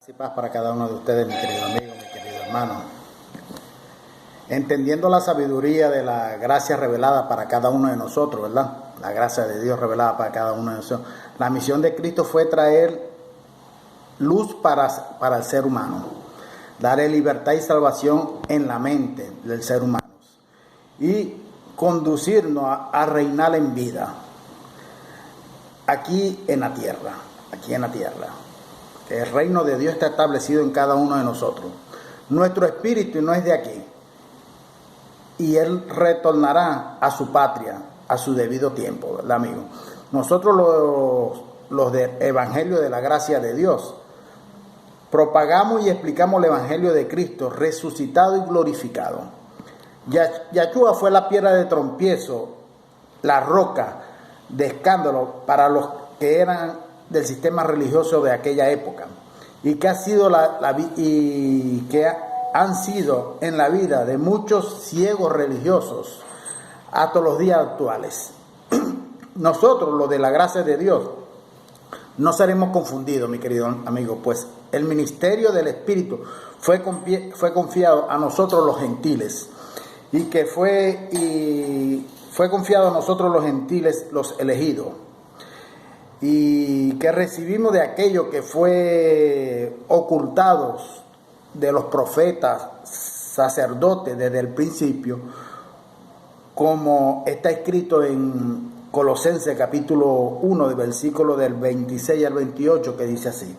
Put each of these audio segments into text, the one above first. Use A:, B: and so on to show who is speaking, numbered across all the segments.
A: Y paz para cada uno de ustedes, mi querido amigo, mi querido hermano. Entendiendo la sabiduría de la gracia revelada para cada uno de nosotros, ¿verdad? La gracia de Dios revelada para cada uno de nosotros. La misión de Cristo fue traer luz para el ser humano, darle libertad y salvación en la mente del ser humano y conducirnos a reinar en vida aquí en la tierra. El reino de Dios está establecido en cada uno de nosotros. Nuestro espíritu no es de aquí. Y Él retornará a su patria, a su debido tiempo, ¿verdad, amigo? Nosotros los del Evangelio de la Gracia de Dios, propagamos y explicamos el Evangelio de Cristo, resucitado y glorificado. Yahshua fue la piedra de tropiezo, la roca de escándalo para los que eran del sistema religioso de aquella época y que han sido en la vida de muchos ciegos religiosos hasta los días actuales. Nosotros, los de la gracia de Dios, no seremos confundidos, mi querido amigo, pues el ministerio del Espíritu fue confiado a nosotros los gentiles y que fue confiado a nosotros los gentiles, los elegidos, y que recibimos de aquello que fue ocultados de los profetas, sacerdotes desde el principio, como está escrito en Colosenses capítulo 1, del versículo del 26 al 28, que dice así: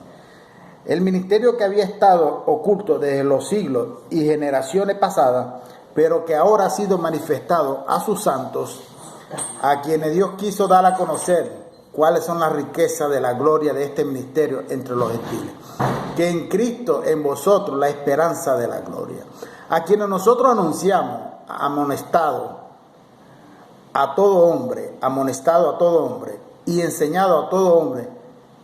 A: el ministerio que había estado oculto desde los siglos y generaciones pasadas, pero que ahora ha sido manifestado a sus santos, a quienes Dios quiso dar a conocer cuáles son las riquezas de la gloria de este ministerio entre los gentiles, que en Cristo en vosotros la esperanza de la gloria, a quienes nosotros anunciamos, amonestado a todo hombre y enseñado a todo hombre,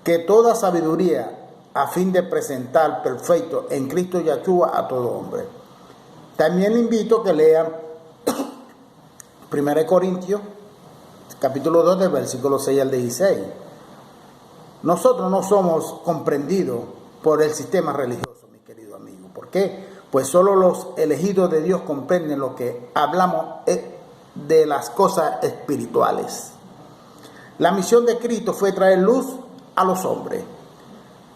A: que toda sabiduría a fin de presentar perfecto en Cristo Yahshua a todo hombre. También le invito a que lean 1 Corintios capítulo 2 del versículo 6 al 16. Nosotros no somos comprendidos por el sistema religioso, mi querido amigo. ¿Por qué? Pues solo los elegidos de Dios comprenden lo que hablamos de las cosas espirituales. La misión de Cristo fue traer luz a los hombres,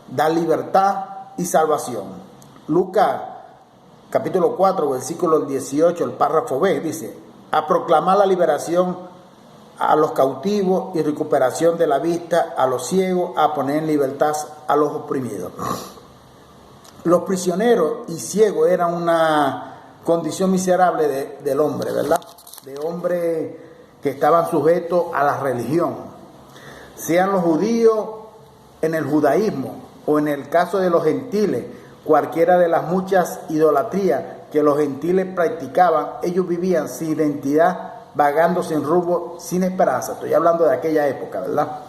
A: dar libertad y salvación. Lucas capítulo 4, versículo 18, el párrafo B, dice: a proclamar la liberación a los cautivos y recuperación de la vista a los ciegos, a poner en libertad a los oprimidos. Los prisioneros y ciegos eran una condición miserable del hombre, ¿verdad? De hombre que estaban sujetos a la religión, sean los judíos en el judaísmo o en el caso de los gentiles, cualquiera de las muchas idolatrías que los gentiles practicaban. Ellos vivían sin identidad, vagando sin rumbo, sin esperanza. Estoy hablando de aquella época, ¿verdad?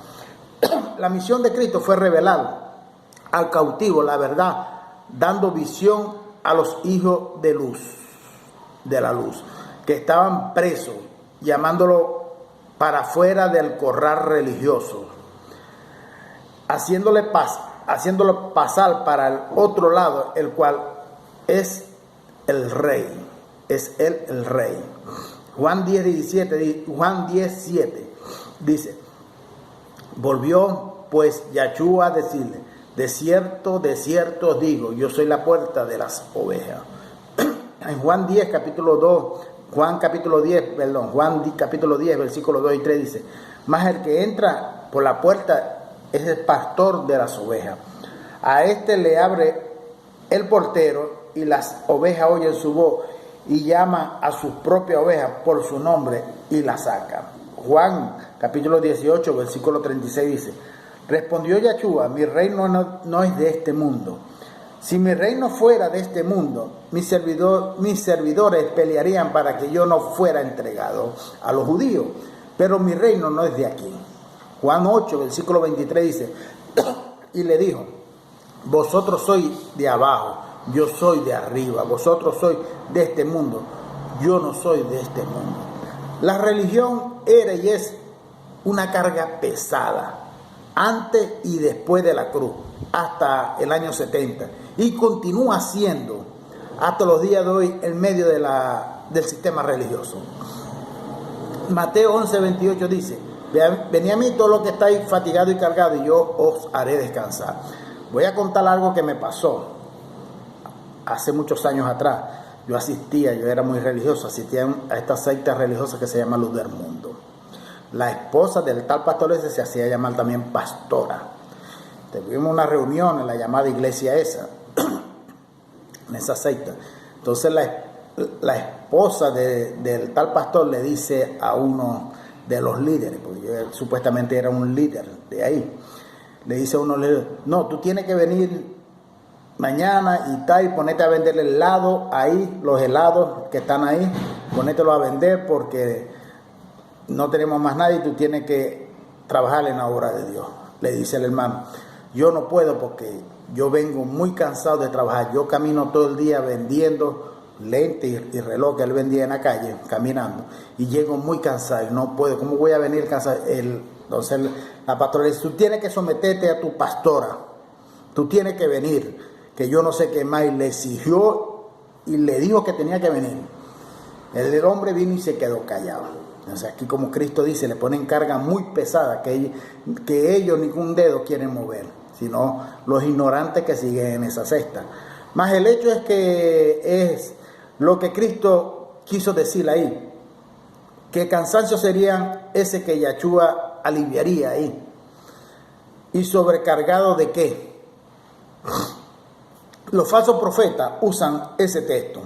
A: La misión de Cristo fue revelar al cautivo la verdad, dando visión a los hijos de la luz, que estaban presos, llamándolo para fuera del corral religioso, haciéndolo pasar para el otro lado, el cual es el rey. Es él el rey. Juan 10:7 dice: volvió pues Yahshua a decirle: de cierto os digo, yo soy la puerta de las ovejas. En Juan capítulo 10, versículos 2 y 3 dice: mas el que entra por la puerta es el pastor de las ovejas. A este le abre el portero, y las ovejas oyen su voz, y llama a sus propias ovejas por su nombre y la saca. Juan capítulo 18, versículo 36 dice: respondió Yahshua: mi reino no es de este mundo. Si mi reino fuera de este mundo, mis servidores pelearían para que yo no fuera entregado a los judíos, pero mi reino no es de aquí. Juan 8, versículo 23 dice: y le dijo: vosotros sois de abajo, yo soy de arriba. Vosotros sois de este mundo, yo no soy de este mundo. La religión era y es una carga pesada, antes y después de la cruz. hasta el año 70 y continúa siendo hasta los días de hoy en medio del sistema religioso. Mateo 11:28 dice: venid a mí todos los que estáis fatigados y cargados y yo os haré descansar. Voy a contar algo que me pasó hace muchos años atrás. Yo era muy religioso, asistía a esta secta religiosa que se llama Luz del Mundo. La esposa del tal pastor ese se hacía llamar también pastora. Tuvimos una reunión en la llamada iglesia esa, en esa secta. Entonces la esposa del tal pastor le dice a uno de los líderes, porque yo supuestamente era un líder de ahí, le dice a uno, no, tú tienes que venir mañana y tal, y ponete a vender helado ahí, los helados que están ahí, ponételo a vender porque no tenemos más nadie y tú tienes que trabajar en la obra de Dios. Le dice el hermano, yo no puedo porque yo vengo muy cansado de trabajar, yo camino todo el día vendiendo lentes y reloj que él vendía en la calle, caminando, y llego muy cansado y no puedo, ¿cómo voy a venir cansado? Entonces la pastora le dice, tú tienes que someterte a tu pastora, tú tienes que venir, que yo no sé qué más, y le exigió y le dijo que tenía que venir. El hombre vino y se quedó callado. Entonces aquí, como Cristo dice, le ponen carga muy pesada que ellos ningún dedo quieren mover, sino los ignorantes que siguen en esa cesta. Más el hecho es que es lo que Cristo quiso decir ahí, que cansancio sería ese que Yahshua aliviaría ahí. ¿Y sobrecargado de qué? Los falsos profetas usan ese texto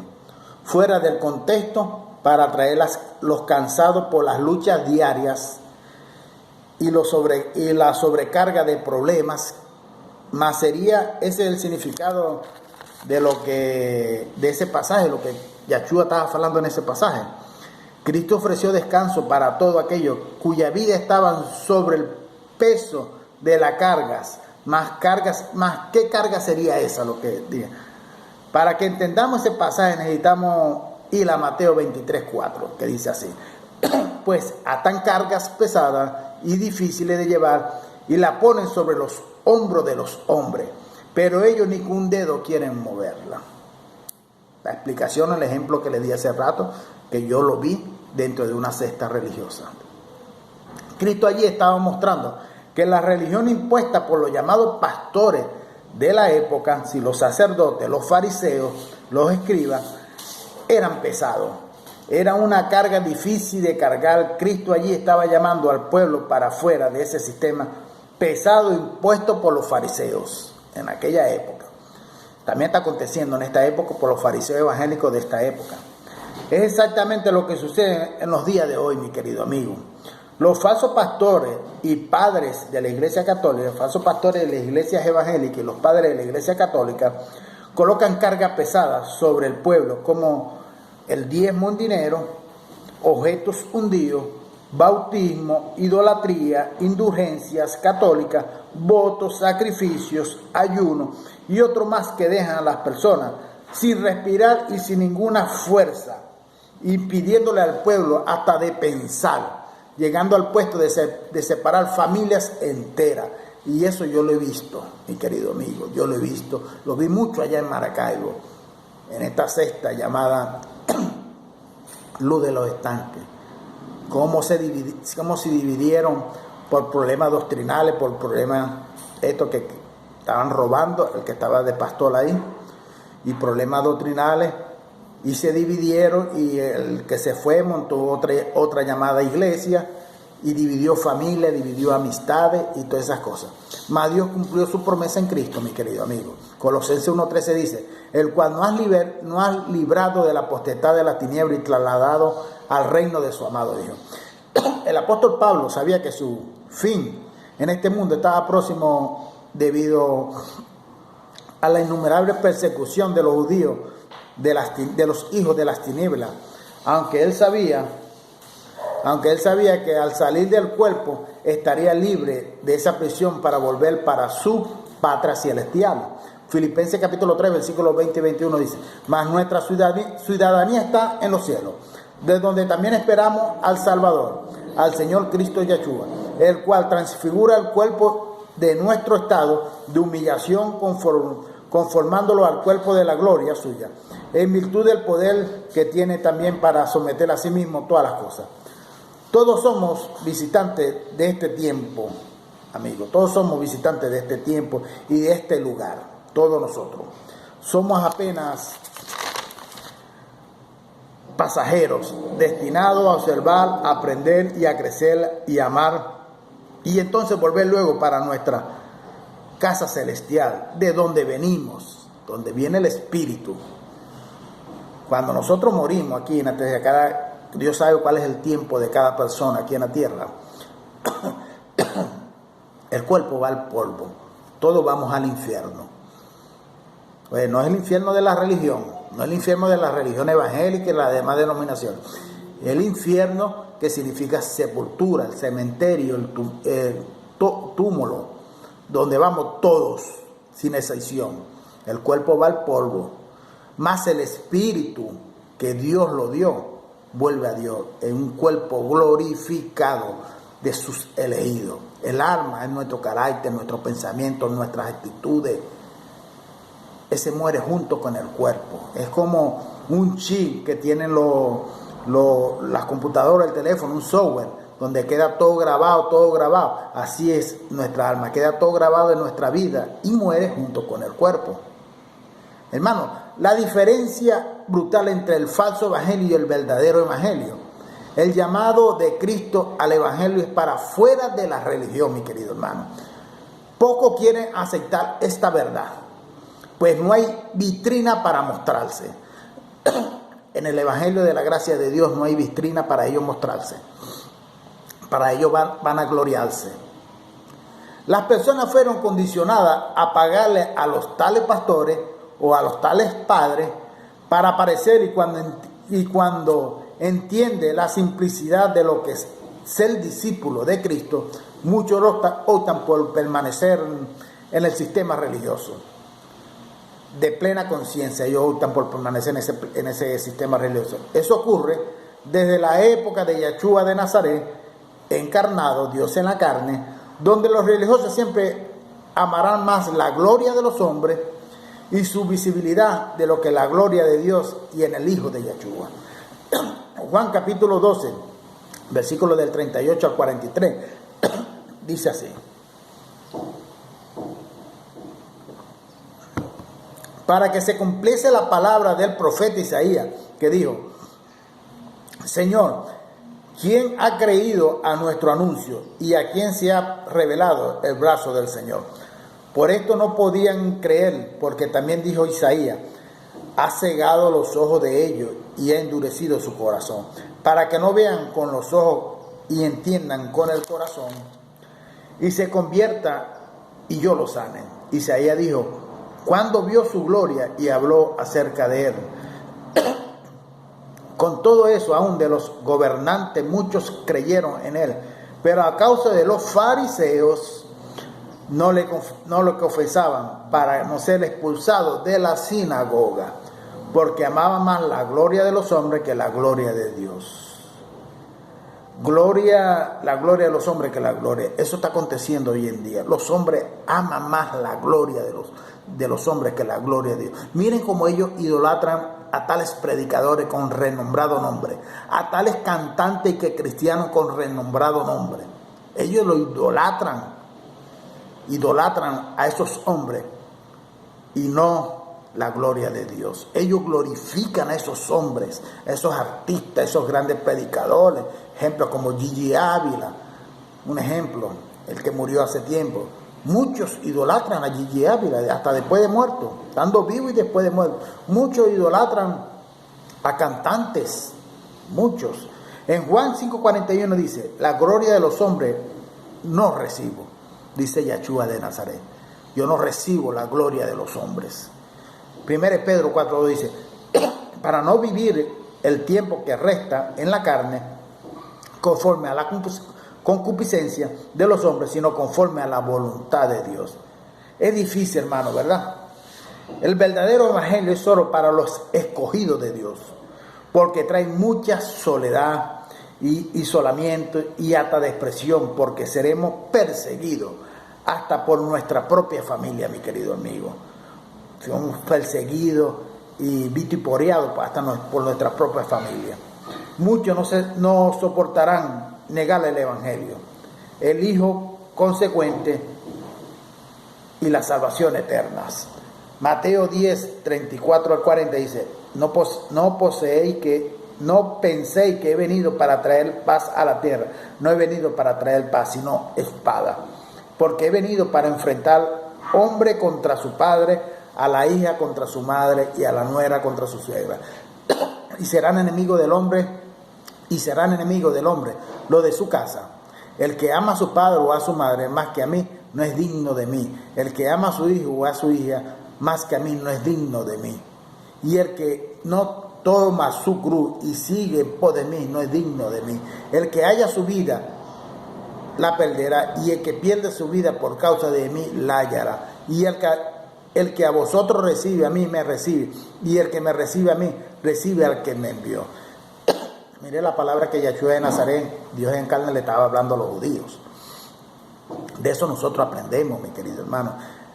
A: fuera del contexto para atraer los cansados por las luchas diarias y la sobrecarga de problemas. Más sería ese el significado de ese pasaje, lo que Yahshua estaba hablando en ese pasaje. Cristo ofreció descanso para todo aquello cuya vida estaban sobre el peso de las cargas. ¿Qué carga sería esa? Lo que diga. Para que entendamos ese pasaje necesitamos ir a Mateo 23:4, que dice así: pues atan cargas pesadas y difíciles de llevar y la ponen sobre los hombros de los hombres, pero ellos ni con un dedo quieren moverla. La explicación, el ejemplo que le di hace rato, que yo lo vi dentro de una secta religiosa. Cristo allí estaba mostrando que la religión impuesta por los llamados pastores de la época, si los sacerdotes, los fariseos, los escribas, eran pesados. Era una carga difícil de cargar. Cristo allí estaba llamando al pueblo para fuera de ese sistema pesado impuesto por los fariseos en aquella época. También está aconteciendo en esta época por los fariseos evangélicos de esta época. Es exactamente lo que sucede en los días de hoy, mi querido amigo. Los falsos pastores y padres de la Iglesia Católica, los falsos pastores de las iglesias evangélicas y los padres de la Iglesia Católica colocan cargas pesadas sobre el pueblo como el diezmo en dinero, objetos hundidos, bautismo, idolatría, indulgencias católicas, votos, sacrificios, ayuno y otro más que dejan a las personas sin respirar y sin ninguna fuerza, impidiéndole al pueblo hasta de pensar, llegando al puesto de separar familias enteras. Y eso yo lo he visto, mi querido amigo, yo lo he visto, lo vi mucho allá en Maracaibo, en esta secta llamada Luz de los Estanques. Cómo se dividieron por problemas doctrinales, por problemas estos que estaban robando, el que estaba de pastor ahí, y problemas doctrinales, y se dividieron, y el que se fue montó otra llamada iglesia, y dividió familia, dividió amistades y todas esas cosas. Mas Dios cumplió su promesa en Cristo, mi querido amigo. Colosenses 1:13 dice: el cual no has librado de la potestad de la tiniebla y trasladado al reino de su amado Hijo. El apóstol Pablo sabía que su fin en este mundo estaba próximo debido a la innumerable persecución de los judíos, de los hijos de las tinieblas, aunque él sabía que al salir del cuerpo estaría libre de esa prisión para volver para su patria celestial. Filipenses capítulo 3, versículos 20 y 21 dice: mas nuestra ciudadanía está en los cielos, de donde también esperamos al Salvador, al Señor Cristo Yahshua, el cual transfigura el cuerpo de nuestro estado de humillación, conformándolo al cuerpo de la gloria suya, en virtud del poder que tiene también para someter a sí mismo todas las cosas. Todos somos visitantes de este tiempo, amigos. Todos somos visitantes de este tiempo y de este lugar. Todos nosotros. Somos apenas pasajeros, destinados a observar, a aprender y a crecer y amar. Y entonces volver luego para nuestra casa celestial, de donde venimos, donde viene el Espíritu. Cuando nosotros morimos aquí en la tierra, Dios sabe cuál es el tiempo de cada persona aquí en la tierra. El cuerpo va al polvo. Todos vamos al infierno. Pues no es el infierno de la religión, no es el infierno de la religión evangélica y las demás denominaciones. Es el infierno que significa sepultura, el cementerio, el túmulo, donde vamos todos sin excepción. El cuerpo va al polvo, más el espíritu que Dios lo dio vuelve a Dios en un cuerpo glorificado de sus elegidos. El alma es nuestro carácter, nuestros pensamientos, nuestras actitudes. Ese muere junto con el cuerpo. Es como un chip que tienen las computadoras, el teléfono, un software, donde queda todo grabado. Así es nuestra alma, queda todo grabado en nuestra vida y muere junto con el cuerpo. Hermano, la diferencia brutal entre el falso evangelio y el verdadero evangelio. El llamado de Cristo al evangelio es para fuera de la religión, mi querido hermano. Pocos quieren aceptar esta verdad, pues no hay vitrina para mostrarse. En el evangelio de la gracia de Dios no hay vitrina para ellos mostrarse. Para ellos van a gloriarse. Las personas fueron condicionadas a pagarle a los tales pastores o a los tales padres para aparecer, y cuando entiende la simplicidad de lo que es ser discípulo de Cristo, muchos optan por permanecer en el sistema religioso. De plena conciencia, ellos optan por permanecer en ese sistema religioso. Eso ocurre desde la época de Yeshua de Nazaret, encarnado, Dios en la carne, donde los religiosos siempre amarán más la gloria de los hombres y su visibilidad de lo que la gloria de Dios y en el Hijo de Yeshua. Juan capítulo 12, versículos del 38 al 43, dice así: para que se cumpliese la palabra del profeta Isaías, que dijo: Señor, ¿quién ha creído a nuestro anuncio y a quién se ha revelado el brazo del Señor? Por esto no podían creer, porque también dijo Isaías: ha cegado los ojos de ellos y ha endurecido su corazón, para que no vean con los ojos y entiendan con el corazón y se convierta y yo lo sane. Isaías dijo: cuando vio su gloria, y habló acerca de él. Con todo eso, aún de los gobernantes muchos creyeron en él, pero a causa de los fariseos no lo confesaban, para no ser expulsados de la sinagoga, porque amaban más la gloria de los hombres que la gloria de Dios. La gloria de los hombres que la gloria. Eso está aconteciendo hoy en día. Los hombres aman más la gloria de los hombres que la gloria de Dios. Miren cómo ellos idolatran a tales predicadores con renombrado nombre, a tales cantantes y que cristianos con renombrado nombre. Ellos lo idolatran a esos hombres y no la gloria de Dios. Ellos glorifican a esos hombres, a esos artistas, a esos grandes predicadores, ejemplos como Gigi Ávila, un ejemplo, el que murió hace tiempo. Muchos idolatran a Gigi Ávila hasta después de muerto, estando vivo y después de muerto. Muchos idolatran a cantantes, muchos. En Juan 5:41 dice: la gloria de los hombres no recibo, dice Yeshua de Nazaret. Yo no recibo la gloria de los hombres. 1 Pedro 4:2 dice: para no vivir el tiempo que resta en la carne conforme a la concupiscencia de los hombres, sino conforme a la voluntad de Dios. Es difícil, hermano, ¿verdad? El verdadero evangelio es solo para los escogidos de Dios, porque trae mucha soledad y isolamiento y hasta depresión, porque seremos perseguidos hasta por nuestra propia familia, mi querido amigo. Somos perseguidos y vituperariados hasta por nuestra propia familia. Muchos no soportarán negar el Evangelio, el Hijo consecuente y la salvación eterna. Mateo 10, 34 al 40 dice: no penséis que he venido para traer paz a la tierra. No he venido para traer paz, sino espada. Porque he venido para enfrentar hombre contra su padre, a la hija contra su madre y a la nuera contra su suegra. Y serán enemigos del hombre lo de su casa. El que ama a su padre o a su madre más que a mí, no es digno de mí. El que ama a su hijo o a su hija más que a mí, no es digno de mí. Y el que no toma su cruz y sigue en pos de mí, no es digno de mí. El que haya su vida, la perderá, y el que pierde su vida por causa de mí, la hallará. Y el que a vosotros recibe, a mí me recibe, y el que me recibe a mí, recibe al que me envió. Mire la palabra que Yahshua de Nazaret, Dios en carne, le estaba hablando a los judíos. De eso nosotros aprendemos, mi querido hermano.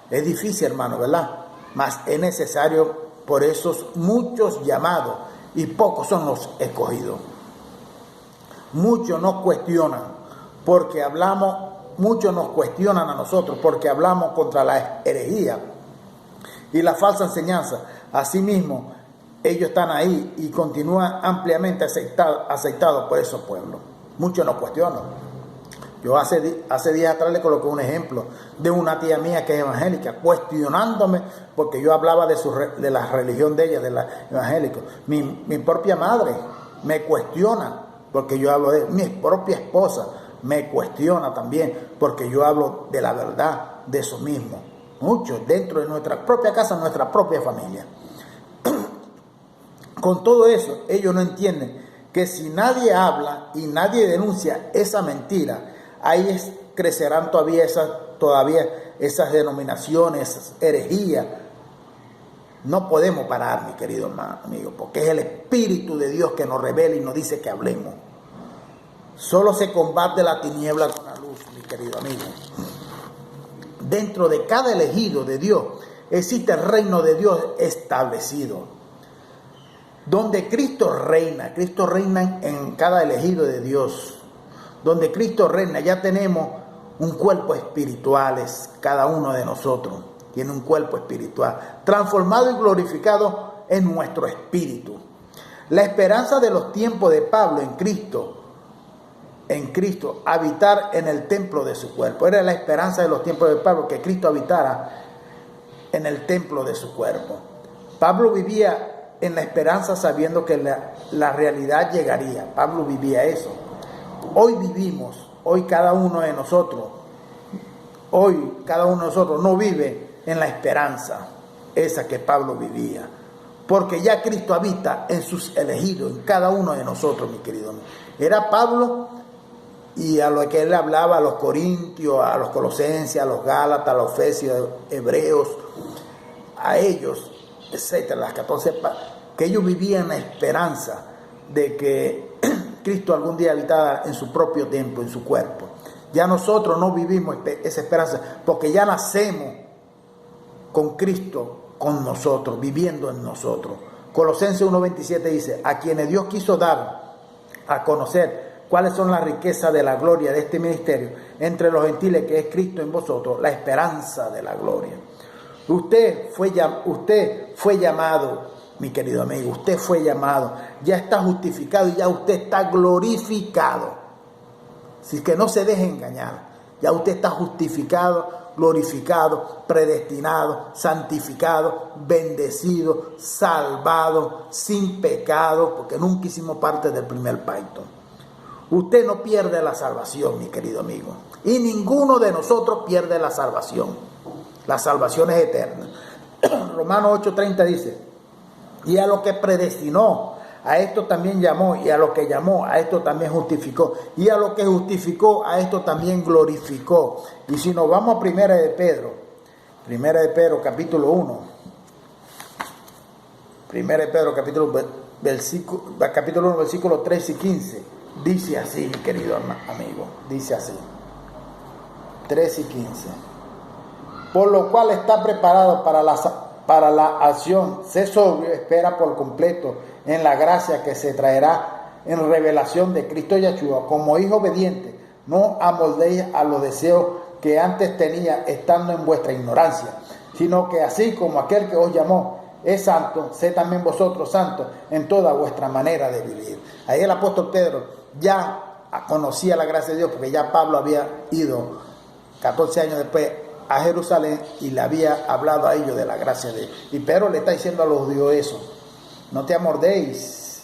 A: Es difícil, hermano, ¿verdad? Mas es necesario. Por esos muchos llamados y pocos son los escogidos. Muchos nos cuestionan porque hablamos, muchos nos cuestionan a nosotros porque hablamos contra la herejía y la falsa enseñanza. Asimismo, ellos están ahí y continúan ampliamente aceptados por esos pueblos. Muchos nos cuestionan. Yo hace días atrás le coloqué un ejemplo de una tía mía que es evangélica, cuestionándome porque yo hablaba de la religión de ella, de la evangélica. Mi propia madre me cuestiona porque yo hablo de mi propia esposa, me cuestiona también porque yo hablo de la verdad, de eso mismo. Muchos dentro de nuestra propia casa, nuestra propia familia. Con todo eso, ellos no entienden que si nadie habla y nadie denuncia esa mentira, ahí crecerán todavía esas denominaciones, esas herejías. No podemos parar, mi querido amigo, porque es el Espíritu de Dios que nos revela y nos dice que hablemos. Solo se combate la tiniebla con la luz, mi querido amigo. Dentro de cada elegido de Dios existe el reino de Dios establecido. Donde Cristo reina en cada elegido de Dios. Donde Cristo reina, ya tenemos un cuerpo espiritual, cada uno de nosotros tiene un cuerpo espiritual, transformado y glorificado en nuestro espíritu. La esperanza de los tiempos de Pablo en Cristo, habitar en el templo de su cuerpo. Era la esperanza de los tiempos de Pablo, que Cristo habitara en el templo de su cuerpo. Pablo vivía en la esperanza sabiendo que la realidad llegaría. Pablo vivía eso. Hoy cada uno de nosotros no vive en la esperanza esa que Pablo vivía, porque ya Cristo habita en sus elegidos, en cada uno de nosotros, mi querido amigo. Era Pablo, y a lo que él hablaba a los corintios, a los colosenses, a los gálatas, a los efesios, hebreos, a ellos, etcétera, las 14, que ellos vivían la esperanza de que Cristo algún día habitaba en su propio templo, en su cuerpo. Ya nosotros no vivimos esa esperanza porque ya nacemos con Cristo, con nosotros, viviendo en nosotros. Colosenses 1:27 dice: a quienes Dios quiso dar a conocer cuáles son las riquezas de la gloria de este ministerio entre los gentiles, que es Cristo en vosotros, la esperanza de la gloria. Usted fue llamado, mi querido amigo, usted fue llamado, ya está justificado y ya usted está glorificado. Así que no se deje engañar, ya usted está justificado, glorificado, predestinado, santificado, bendecido, salvado, sin pecado, porque nunca hicimos parte del primer pacto. Usted no pierde la salvación, mi querido amigo, y ninguno de nosotros pierde la salvación. La salvación es eterna. Romanos 8:30 dice: y a lo que predestinó, a esto también llamó, y a lo que llamó, a esto también justificó, y a lo que justificó, a esto también glorificó. Y si nos vamos a Primera de Pedro capítulo 1, Primera de Pedro capítulo 1 versículos 13 y 15, dice así, mi querido amigo, dice así, 13 y 15. por lo cual está preparado para la acción. Sé sobrio, espera por completo en la gracia que se traerá en revelación de Cristo Yeshua. Como hijo obediente, no amoldéis a los deseos que antes tenía estando en vuestra ignorancia, sino que así como aquel que os llamó es santo, sé también vosotros santos en toda vuestra manera de vivir. Ahí el apóstol Pedro ya conocía la gracia de Dios, porque ya Pablo había ido 14 años después a Jerusalén y le había hablado a ellos de la gracia de Dios. Y Pedro le está diciendo a los judíos eso: no te amordéis,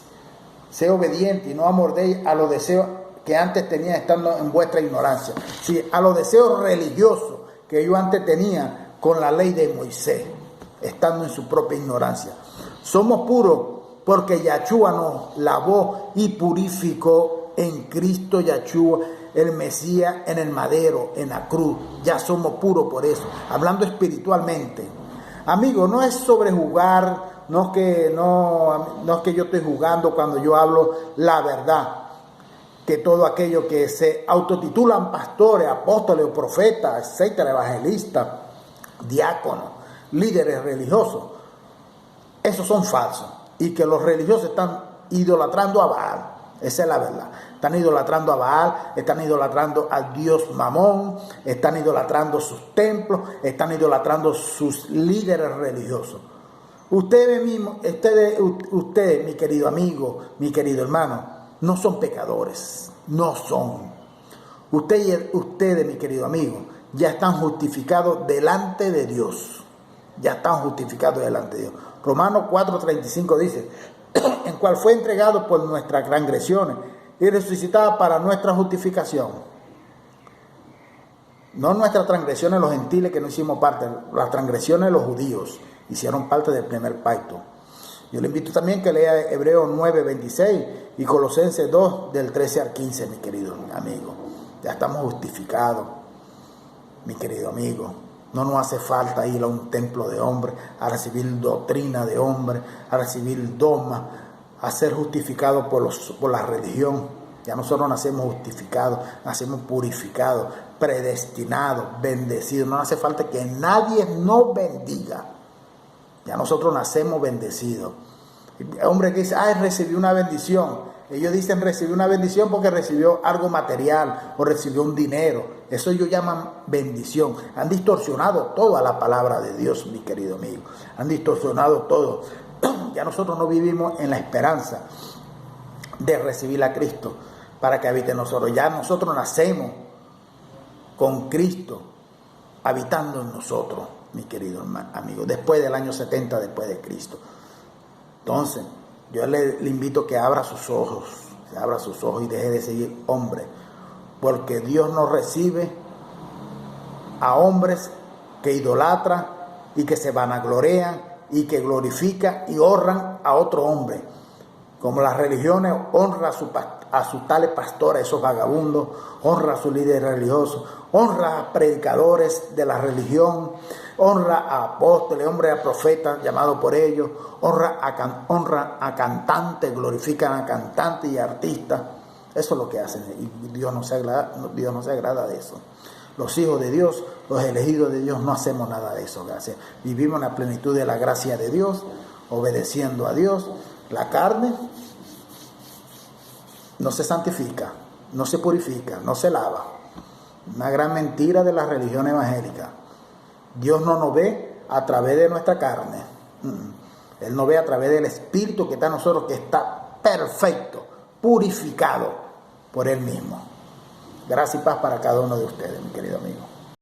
A: sé obediente y no amordéis a los deseos que antes tenía estando en vuestra ignorancia. Sí, a los deseos religiosos que yo antes tenía con la ley de Moisés, estando en su propia ignorancia. Somos puros porque Yahshua nos lavó y purificó en Cristo Yahshua, el Mesías, en el madero, en la cruz. Ya somos puros por eso, hablando espiritualmente. Amigo, no es sobrejugar, no es que yo estoy jugando cuando yo hablo la verdad, que todo aquello que se autotitulan pastores, apóstoles o profetas, etcétera, evangelistas, diáconos, líderes religiosos, esos son falsos, y que los religiosos están idolatrando a Baal. Esa es la verdad. Están idolatrando a Baal, están idolatrando al dios Mamón, están idolatrando sus templos, están idolatrando sus líderes religiosos. Ustedes, mi querido amigo, mi querido hermano, no son pecadores, no son. Ustedes, mi querido amigo, ya están justificados delante de Dios. Ya están justificados delante de Dios. Romanos 4:35 dice: en cual fue entregado por nuestras transgresiones y resucitado para nuestra justificación. No nuestras transgresiones los gentiles que no hicimos parte, las transgresiones de los judíos hicieron parte del primer pacto. Yo le invito también que lea Hebreos 9:26 y Colosenses 2 del 13 al 15, mi querido amigo. Ya estamos justificados, mi querido amigo. No nos hace falta ir a un templo de hombres, a recibir doctrina de hombres, a recibir dogmas, a ser justificados por la religión. Ya nosotros nacemos justificados, nacemos purificados, predestinados, bendecidos. No hace falta que nadie nos bendiga. Ya nosotros nacemos bendecidos. El hombre que dice: recibí una bendición. Ellos dicen recibir una bendición porque recibió algo material o recibió un dinero. Eso ellos llaman bendición. Han distorsionado toda la palabra de Dios, mi querido amigo. Han distorsionado todo. Ya nosotros no vivimos en la esperanza de recibir a Cristo para que habite en nosotros. Ya nosotros nacemos con Cristo habitando en nosotros, mi querido amigo, después del año 70 después de Cristo. Entonces, yo le invito a que abra sus ojos y deje de seguir hombres, porque Dios no recibe a hombres que idolatran y que se vanaglorean y que glorifican y honran a otro hombre. Como las religiones honran a sus tales pastores, esos vagabundos, honra a sus líderes religiosos, honra a predicadores de la religión, honra a apóstoles, honra a profetas llamados por ellos, honra a cantantes, glorifican a cantantes y artistas. Eso es lo que hacen, y Dios no se agrada de eso. Los hijos de Dios, los elegidos de Dios, no hacemos nada de eso. Gracias. Vivimos en la plenitud de la gracia de Dios, obedeciendo a Dios. La carne no se santifica, no se purifica, no se lava. Una gran mentira de la religión evangélica. Dios no nos ve a través de nuestra carne. Él nos ve a través del Espíritu que está en nosotros, que está perfecto, purificado por Él mismo. Gracias y paz para cada uno de ustedes, mi querido amigo.